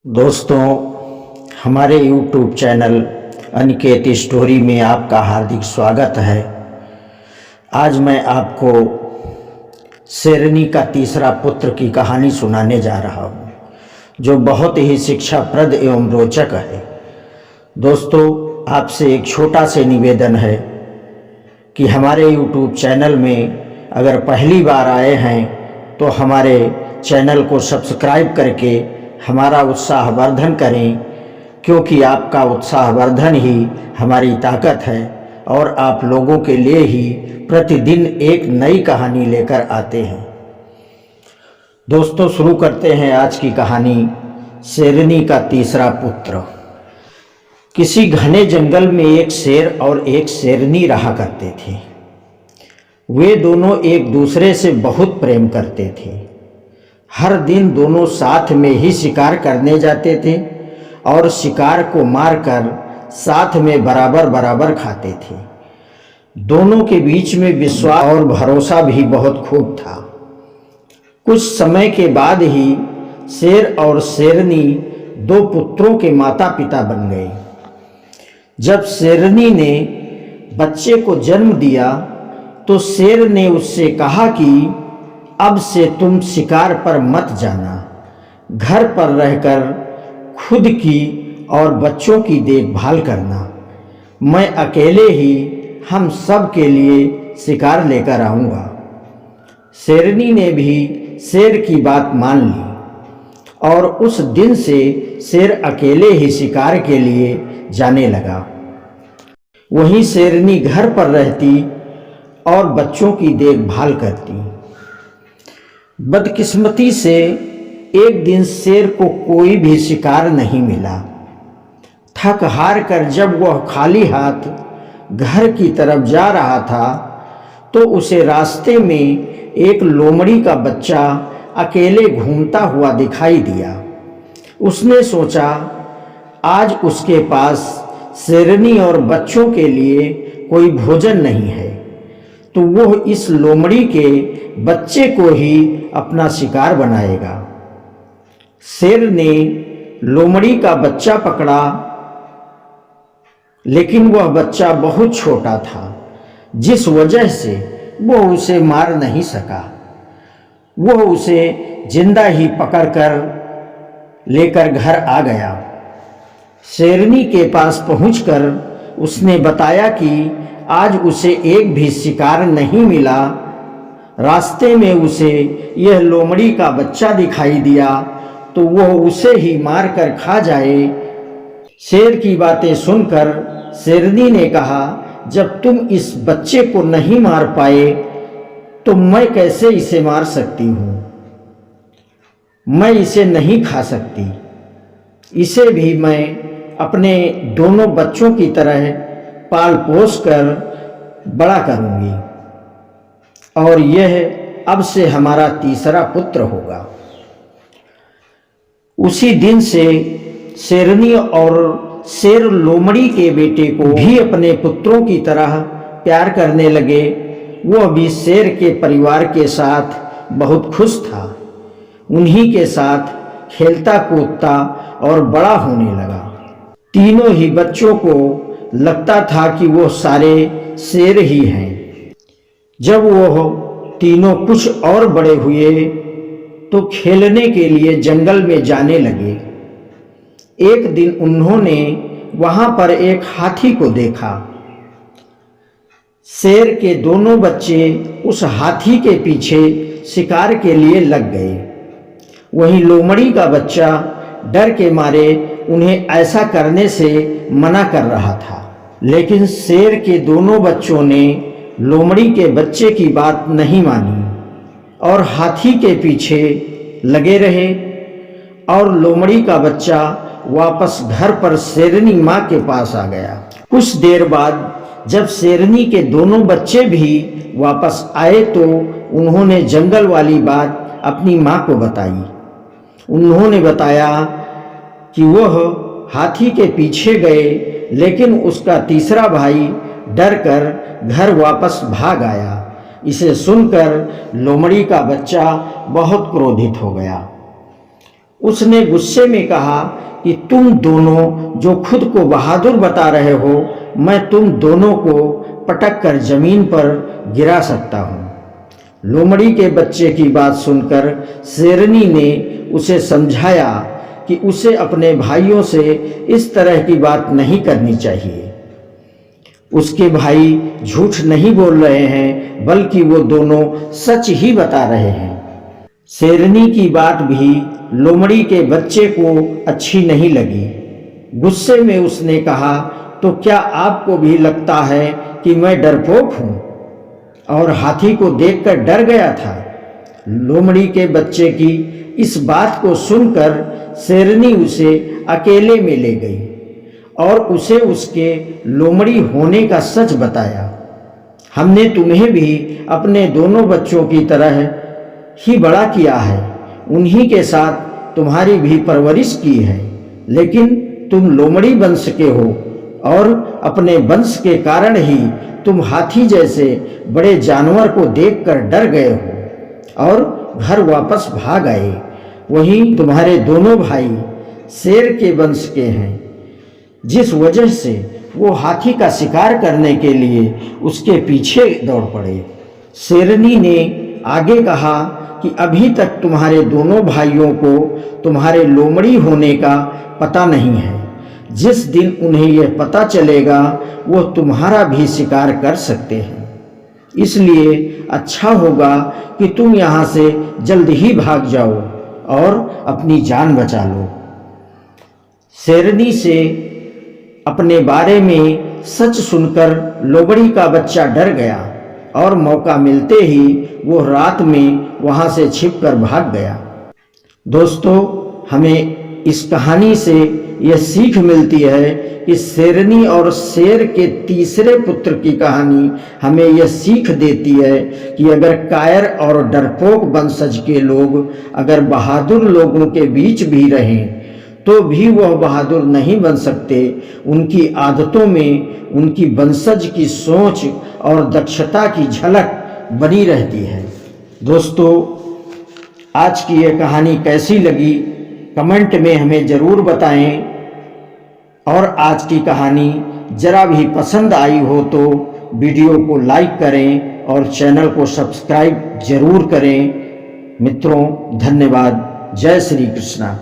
दोस्तों, हमारे YouTube channel Aniket story में आपका हार्दिक स्वागत है। आज मैं आपको शेरनी का तीसरा पुत्र की कहानी सुनाने जा रहा हूँ, जो बहुत ही शिक्षाप्रद एवं रोचक है। दोस्तों, आपसे एक छोटा सा निवेदन है कि हमारे YouTube चैनल में अगर पहली बार आए हैं तो हमारे चैनल को सब्सक्राइब करके हमारा उत्साहवर्धन करें, क्योंकि आपका उत्साहवर्धन ही हमारी ताकत है और आप लोगों के लिए ही प्रतिदिन एक नई कहानी लेकर आते हैं। दोस्तों, शुरू करते हैं आज की कहानी, शेरनी का तीसरा पुत्र। किसी घने जंगल में एक शेर और एक शेरनी रहा करते थे। वे दोनों एक दूसरे से बहुत प्रेम करते थे। हर दिन दोनों साथ में ही शिकार करने जाते थे और शिकार को मारकर साथ में बराबर बराबर खाते थे। दोनों के बीच में विश्वास और भरोसा भी बहुत खूब था। कुछ समय के बाद ही शेर और शेरनी दो पुत्रों के माता पिता बन गए। जब शेरनी ने बच्चे को जन्म दिया तो शेर ने उससे कहा कि अब से तुम शिकार पर मत जाना, घर पर रहकर खुद की और बच्चों की देखभाल करना। मैं अकेले ही हम सब के लिए शिकार लेकर आऊँगा। शेरनी ने भी शेर की बात मान ली और उस दिन से शेर अकेले ही शिकार के लिए जाने लगा। वहीं शेरनी घर पर रहती और बच्चों की देखभाल करती। बदकिस्मती से एक दिन शेर को कोई भी शिकार नहीं मिला। थक हार कर जब वह खाली हाथ घर की तरफ जा रहा था तो उसे रास्ते में एक लोमड़ी का बच्चा अकेले घूमता हुआ दिखाई दिया। उसने सोचा, आज उसके पास शेरनी और बच्चों के लिए कोई भोजन नहीं है, तो वह इस लोमड़ी के बच्चे को ही अपना शिकार बनाएगा। शेर ने लोमड़ी का बच्चा पकड़ा, लेकिन वह बच्चा बहुत छोटा था, जिस वजह से वह उसे मार नहीं सका। वह उसे जिंदा ही पकड़कर लेकर घर आ गया। शेरनी के पास पहुंचकर उसने बताया कि आज उसे एक भी शिकार नहीं मिला। रास्ते में उसे यह लोमड़ी का बच्चा दिखाई दिया तो वह उसे ही मार कर खा जाए। शेर की बातें सुनकर शेरनी ने कहा, जब तुम इस बच्चे को नहीं मार पाए तो मैं कैसे इसे मार सकती हूँ। मैं इसे नहीं खा सकती। इसे भी मैं अपने दोनों बच्चों की तरह पाल पोस कर बड़ा करूँगी और यह अब से हमारा तीसरा पुत्र होगा। उसी दिन से शेरनी और शेर लोमड़ी के बेटे को भी अपने पुत्रों की तरह प्यार करने लगे। वह भी शेर के परिवार के साथ बहुत खुश था। उन्हीं के साथ खेलता कूदता और बड़ा होने लगा। तीनों ही बच्चों को लगता था कि वो सारे शेर ही हैं। जब वो तीनों कुछ और बड़े हुए तो खेलने के लिए जंगल में जाने लगे। एक दिन उन्होंने वहां पर एक हाथी को देखा। शेर के दोनों बच्चे उस हाथी के पीछे शिकार के लिए लग गए। वहीं लोमड़ी का बच्चा डर के मारे उन्हें ऐसा करने से मना कर रहा था, लेकिन शेर के दोनों बच्चों ने लोमड़ी के बच्चे की बात नहीं मानी और हाथी के पीछे लगे रहे। और लोमड़ी का बच्चा वापस घर पर शेरनी माँ के पास आ गया। कुछ देर बाद जब शेरनी के दोनों बच्चे भी वापस आए तो उन्होंने जंगल वाली बात अपनी माँ को बताई। उन्होंने बताया कि वह हाथी के पीछे गए, लेकिन उसका तीसरा भाई डर कर घर वापस भाग आया। इसे सुनकर लोमड़ी का बच्चा बहुत क्रोधित हो गया। उसने गुस्से में कहा कि तुम दोनों जो खुद को बहादुर बता रहे हो, मैं तुम दोनों को पटक कर जमीन पर गिरा सकता हूँ। लोमड़ी के बच्चे की बात सुनकर शेरनी ने उसे समझाया कि उसे अपने भाइयों से इस तरह की बात नहीं करनी चाहिए। उसके भाई झूठ नहीं बोल रहे हैं, बल्कि वो दोनों सच ही बता रहे हैं। शेरनी की बात भी लोमड़ी के बच्चे को अच्छी नहीं लगी। गुस्से में उसने कहा, तो क्या आपको भी लगता है कि मैं डरपोक हूँ और हाथी को देखकर डर गया था? लोमड़ी के बच्चे की इस बात को सुनकर शेरनी उसे अकेले में ले गई और उसे उसके लोमड़ी होने का सच बताया। हमने तुम्हें भी अपने दोनों बच्चों की तरह ही बड़ा किया है, उन्हीं के साथ तुम्हारी भी परवरिश की है, लेकिन तुम लोमड़ी वंश के हो और अपने वंश के कारण ही तुम हाथी जैसे बड़े जानवर को देखकर डर गए हो और घर वापस भाग आए। वहीं तुम्हारे दोनों भाई शेर के वंश के हैं, जिस वजह से वो हाथी का शिकार करने के लिए उसके पीछे दौड़ पड़े। शेरनी ने आगे कहा कि अभी तक तुम्हारे दोनों भाइयों को तुम्हारे लोमड़ी होने का पता नहीं है। जिस दिन उन्हें यह पता चलेगा, वो तुम्हारा भी शिकार कर सकते हैं। इसलिए अच्छा होगा कि तुम यहाँ से जल्द ही भाग जाओ और अपनी जान बचा लो। शेरनी से अपने बारे में सच सुनकर लोमड़ी का बच्चा डर गया और मौका मिलते ही वो रात में वहाँ से छिपकर भाग गया। दोस्तों, हमें इस कहानी से यह सीख मिलती है कि शेरनी और शेर के तीसरे पुत्र की कहानी हमें यह सीख देती है कि अगर कायर और डरपोक वंशज के लोग अगर बहादुर लोगों के बीच भी रहें तो भी वह बहादुर नहीं बन सकते। उनकी आदतों में उनकी वंशज की सोच और दक्षता की झलक बनी रहती है। दोस्तों, आज की यह कहानी कैसी लगी कमेंट में हमें ज़रूर बताएं, और आज की कहानी ज़रा भी पसंद आई हो तो वीडियो को लाइक करें और चैनल को सब्सक्राइब ज़रूर करें। मित्रों, धन्यवाद। जय श्री कृष्णा।